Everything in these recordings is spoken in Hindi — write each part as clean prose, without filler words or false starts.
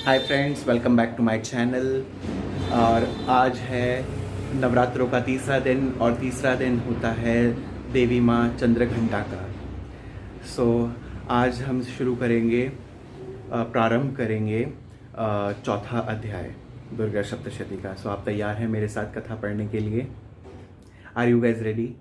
Hi friends, welcome back to my channel. और आज है नवरात्रों का तीसरा दिन और तीसरा दिन होता है देवी माँ चंद्रघंटा का। आज हम शुरू करेंगे, प्रारंभ करेंगे चौथा अध्याय दुर्गा सप्तशती का। आप तैयार हैं मेरे साथ कथा पढ़ने के लिए? Are you guys ready?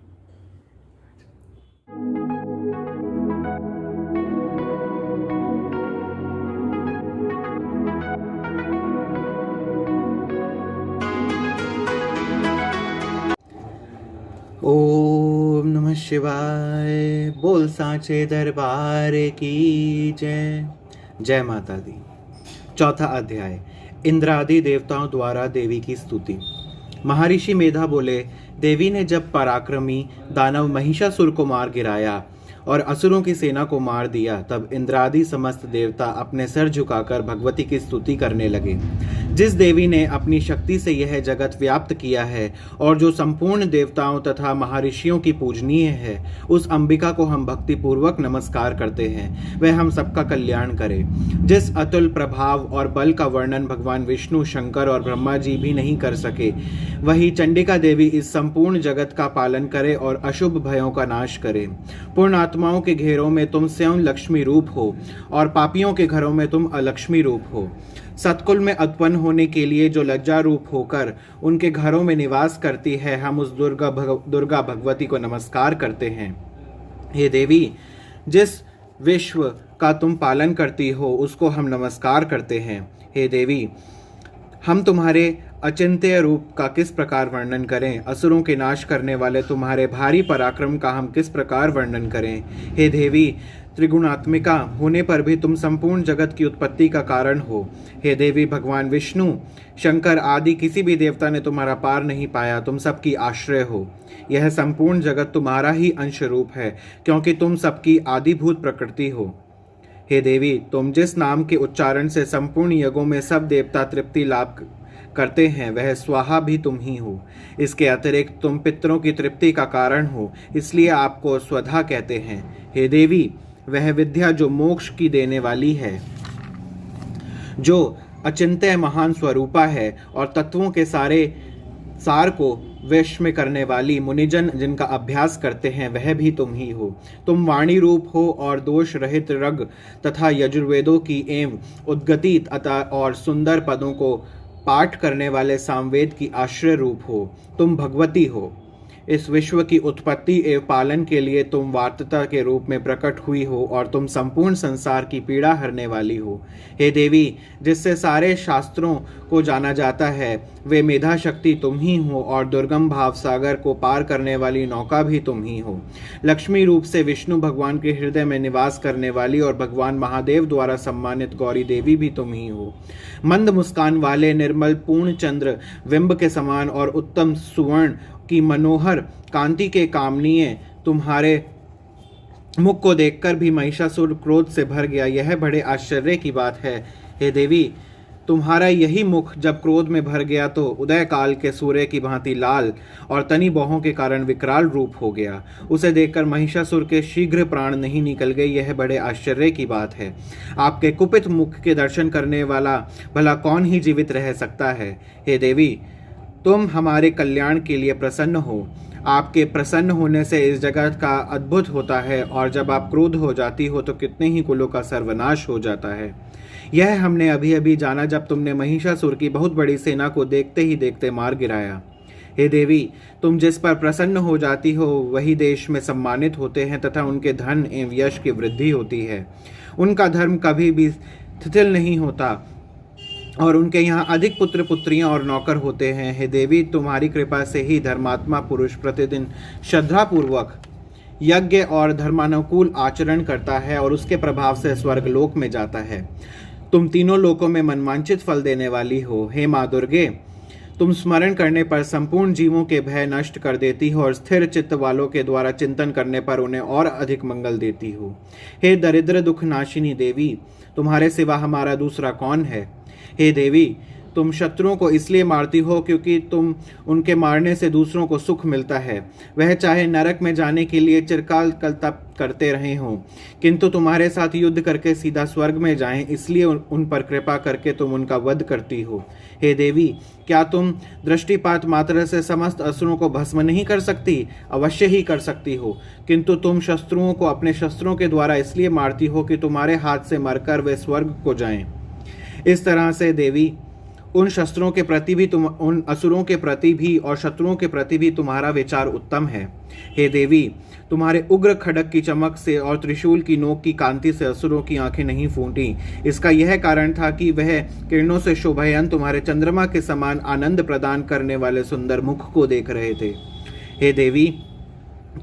ओम नमः शिवाय। बोल सांचे दरबार की जय। जय माता दी। चौथा अध्याय, इंद्रादि देवताओं द्वारा देवी की स्तुति। महर्षि मेधा बोले, देवी ने जब पराक्रमी दानव महिषासुर को मार गिराया और असुरों की सेना को मार दिया, तब इंद्रादि समस्त देवता अपने सर झुकाकर भगवती की स्तुति करने लगे। जिस देवी ने अपनी शक्ति से यह जगत व्याप्त किया है और जो संपूर्ण देवताओं तथा महर्षियों की पूजनीय है, उस अंबिका को हम भक्ति पूर्वक नमस्कार करते हैं। वह हम सबका कल्याण करे। जिस अतुल प्रभाव और बल का वर्णन भगवान विष्णु, शंकर और ब्रह्मा जी भी नहीं कर सके, वही चंडिका देवी इस संपूर्ण जगत का पालन करे और अशुभ भयों का नाश करे। पूर्ण आत्माओं के घेरों में तुम स्वयं लक्ष्मी रूप हो और पापियों के घरों में तुम अलक्ष्मी रूप हो। सतकुल में उत्पन्न होने के लिए जो लज्जा रूप होकर उनके घरों में निवास करती है, हम उस दुर्गा भगवती को नमस्कार करते हैं। हे देवी, जिस विश्व का तुम पालन करती हो, उसको हम नमस्कार करते हैं। हे देवी, हम तुम्हारे अचिंत्य रूप का किस प्रकार वर्णन करें? असुरों के नाश करने वाले तुम्हारे भारी पराक्रम का हम किस प्रकार वर्णन करें? हे देवी, त्रिगुणात्मिका होने पर भी तुम संपूर्ण जगत की उत्पत्ति का कारण हो। हे देवी, भगवान विष्णु, शंकर आदि किसी भी देवता ने तुम्हारा पार नहीं पाया। तुम सबकी आश्रय हो। यह संपूर्ण जगत तुम्हारा ही अंश रूप है, क्योंकि तुम सबकी आदिभूत प्रकृति हो। हे देवी, तुम जिस नाम के उच्चारण से संपूर्ण यज्ञों में सब देवता तृप्ति लाभ करते हैं, वह स्वाहा भी तुम ही हो। इसके अतिरिक्त तुम पितरों की तृप्ति का कारण हो, इसलिए आपको स्वधा कहते हैं। हे देवी, वह विद्या जो मोक्ष की देने वाली है, जो अचिंत्य महान स्वरूपा है और तत्वों के सारे सार को वश में करने वाली, मुनिजन जिनका अभ्यास करते हैं, वह भी तुम ही हो। तुम वाणी रूप हो और दोष रहित रग तथा यजुर्वेदों की एवं उद्गति तथा और सुंदर पदों को पाठ करने वाले सामवेद की आश्रय रूप हो। तुम भगवती हो। इस विश्व की उत्पत्ति एवं पालन के लिए तुम वार्ता के रूप में प्रकट हुई हो और तुम संपूर्ण संसार की पीड़ा हरने वाली हो। हे देवी, जिससे सारे शास्त्रों को जाना जाता है, वे मेधा शक्ति तुम ही हो और दुर्गम भाव सागर को पार करने वाली नौका भी तुम ही हो। लक्ष्मी रूप से विष्णु भगवान के हृदय में निवास करने वाली और भगवान महादेव द्वारा सम्मानित गौरी देवी भी तुम ही हो। मंद मुस्कान वाले निर्मल पूर्ण चंद्र बिंब के समान और उत्तम सुवर्ण की मनोहर कांति के कामनीय तुम्हारे मुख को देखकर भी महिषासुर क्रोध से भर गया। यह बड़े आश्चर्य की बात है। हे देवी, तुम्हारा यही मुख जब क्रोध में भर गया तो उदय काल के सूर्य की भांति लाल और तनी बाहों के कारण विकराल रूप हो गया। उसे देखकर महिषासुर के शीघ्र प्राण नहीं निकल गए। यह बड़े आश्चर्य की बात है। आपके कुपित मुख के दर्शन करने वाला भला कौन ही जीवित रह सकता है? हे देवी, तुम हमारे कल्याण के लिए प्रसन्न हो। आपके प्रसन्न होने से इस जगत का अद्भुत होता है और जब आप क्रोध हो जाती हो तो कितने ही कुलों का सर्वनाश हो जाता है। यह हमने अभी अभी जाना जब तुमने महिषासुर की बहुत बड़ी सेना को देखते ही देखते मार गिराया। हे देवी, तुम जिस पर प्रसन्न हो जाती हो, वही देश में सम्मानित होते हैं तथा उनके धन एवं यश की वृद्धि होती है। उनका धर्म कभी भी शिथिल नहीं होता और उनके यहाँ अधिक पुत्र पुत्रियां और नौकर होते हैं। हे देवी, तुम्हारी कृपा से ही धर्मात्मा पुरुष प्रतिदिन श्रद्धापूर्वक यज्ञ और धर्मानुकूल आचरण करता है और उसके प्रभाव से स्वर्गलोक में जाता है। तुम तीनों लोकों में मनवांचित फल देने वाली हो। हे माँ दुर्गे, तुम स्मरण करने पर संपूर्ण जीवों के भय नष्ट कर देती हो और स्थिर चित्त वालों के द्वारा चिंतन करने पर उन्हें और अधिक मंगल देती हो। हे दरिद्र दुख नाशिनी देवी, तुम्हारे सिवा हमारा दूसरा कौन है? हे देवी, तुम शत्रुओं को इसलिए मारती हो क्योंकि तुम उनके मारने से दूसरों को सुख मिलता है। वह चाहे नरक में जाने के लिए चिरकाल कल तप करते रहे हों, किंतु तुम्हारे साथ युद्ध करके सीधा स्वर्ग में जाएं, इसलिए उन पर कृपा करके तुम उनका वध करती हो। हे देवी, क्या तुम दृष्टिपात मात्र से समस्त असुरों को भस्म नहीं कर सकती? अवश्य ही कर सकती हो, किंतु तुम शत्रुओं को अपने शस्त्रों के द्वारा इसलिए मारती हो कि तुम्हारे हाथ से मरकर वे स्वर्ग को जाएं। इस तरह से देवी, उन शस्त्रों के प्रति भी उन असुरों के प्रति भी और शत्रुओं के प्रति भी तुम्हारा विचार उत्तम है। हे देवी, तुम्हारे उग्र खड्ग की चमक से और त्रिशूल की नोक की कांति से असुरों की आंखें नहीं फूटी। इसका यह कारण था कि वह किरणों से शोभायमान तुम्हारे चंद्रमा के समान आनंद प्रदान करने वाले सुंदर मुख को देख रहे थे। हे देवी,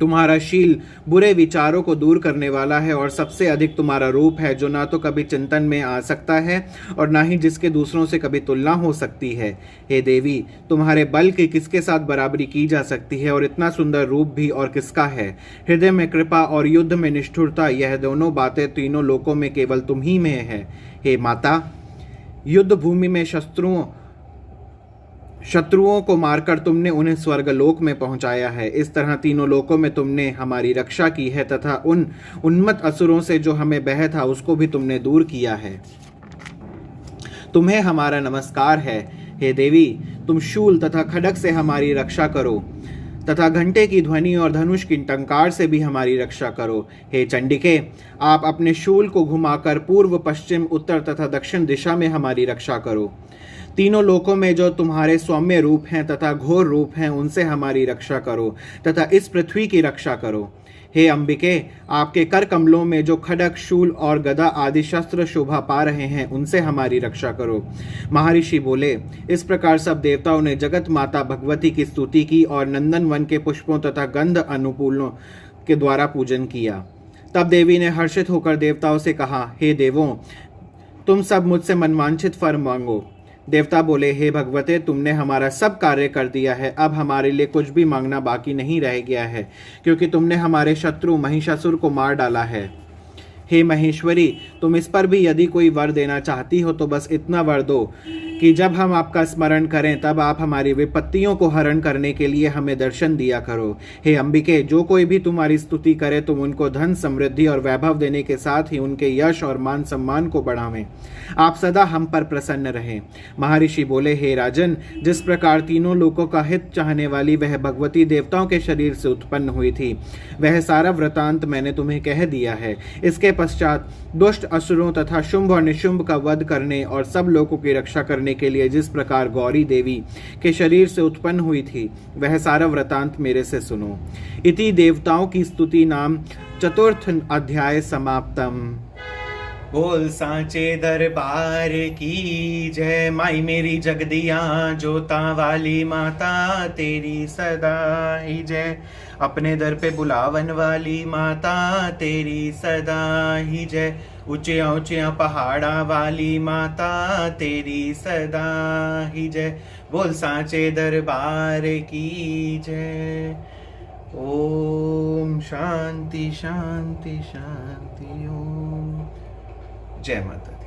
तुम्हारा शील बुरे विचारों को दूर करने वाला है और सबसे अधिक तुम्हारा रूप है, जो ना तो कभी चिंतन में आ सकता है और ना ही जिसके दूसरों से कभी तुलना हो सकती है। हे देवी, तुम्हारे बल की किसके साथ बराबरी की जा सकती है और इतना सुंदर रूप भी और किसका है? हृदय में कृपा और युद्ध में निष्ठुरता, यह दोनों बातें तीनों लोकों में केवल तुम ही में है। हे माता, युद्ध भूमि में शत्रुओं को मारकर तुमने उन्हें स्वर्गलोक में पहुंचाया है। इस तरह तीनों लोकों में तुमने हमारी रक्षा की है तथा उन उन्मत्त असुरों से जो हमें बह था उसको भी तुमने दूर किया है। तुम्हें हमारा नमस्कार है। हे देवी, तुम शूल तथा खड्ग से हमारी रक्षा करो तथा घंटे की ध्वनि और धनुष की टंकार से भी हमारी रक्षा करो। हे चंडिके, आप अपने शूल को घुमाकर पूर्व, पश्चिम, उत्तर तथा दक्षिण दिशा में हमारी रक्षा करो। तीनों लोकों में जो तुम्हारे सौम्य रूप हैं तथा घोर रूप हैं, उनसे हमारी रक्षा करो तथा इस पृथ्वी की रक्षा करो। हे अंबिके, आपके कर कमलों में जो खड्ग, शूल और गदा आदि शस्त्र शोभा पा रहे हैं, उनसे हमारी रक्षा करो। महर्षि बोले। इस प्रकार सब देवताओं ने जगत माता भगवती की स्तुति की और नंदन वन के पुष्पों तथा गंध अनुकूलों के द्वारा पूजन किया। तब देवी ने हर्षित होकर देवताओं से कहा, हे देवों, तुम सब मुझसे मनवांछित वर मांगो। देवता बोले, हे भगवते, तुमने हमारा सब कार्य कर दिया है, अब हमारे लिए कुछ भी मांगना बाकी नहीं रह गया है, क्योंकि तुमने हमारे शत्रु महिषासुर को मार डाला है। हे महेश्वरी, तुम इस पर भी यदि कोई वर देना चाहती हो तो बस इतना वर दो कि जब हम आपका स्मरण करें तब आप हमारी विपत्तियों को हरण करने के लिए हमें दर्शन दिया करो। हे अंबिके, जो कोई भी तुम्हारी स्तुति करे तुम उनको धन, समृद्धि और वैभव देने के साथ ही उनके यश और मान सम्मान को बढ़ावें। आप सदा हम पर प्रसन्न रहें। महर्षि बोले, हे राजन, जिस प्रकार तीनों लोगों का हित चाहने वाली वह भगवती देवताओं के शरीर से उत्पन्न हुई थी, वह सारा वृतांत मैंने तुम्हें कह दिया है। इसके पश्चात दुष्ट असुरों तथा शुंभ और निशुंभ का वध करने और सब लोगों की रक्षा करने के लिए जिस प्रकार गौरी देवी के शरीर से उत्पन्न हुई थी, वह सारा वृतांत मेरे से सुनो। इति देवताओं की स्तुति नाम चतुर्थ अध्याय समाप्तम। बोल सांचे दरबार की जय। माई मेरी जगदिया जोता वाली माता तेरी सदा ही जय। अपने दर पे बुलावन वाली माता तेरी सदा ही जय। ऊंचे ऊंचे पहाड़ा वाली माता तेरी सदा ही जय। बोल सांचे दरबार की जय। ओम शांति शांति शांति। ओम जय माता।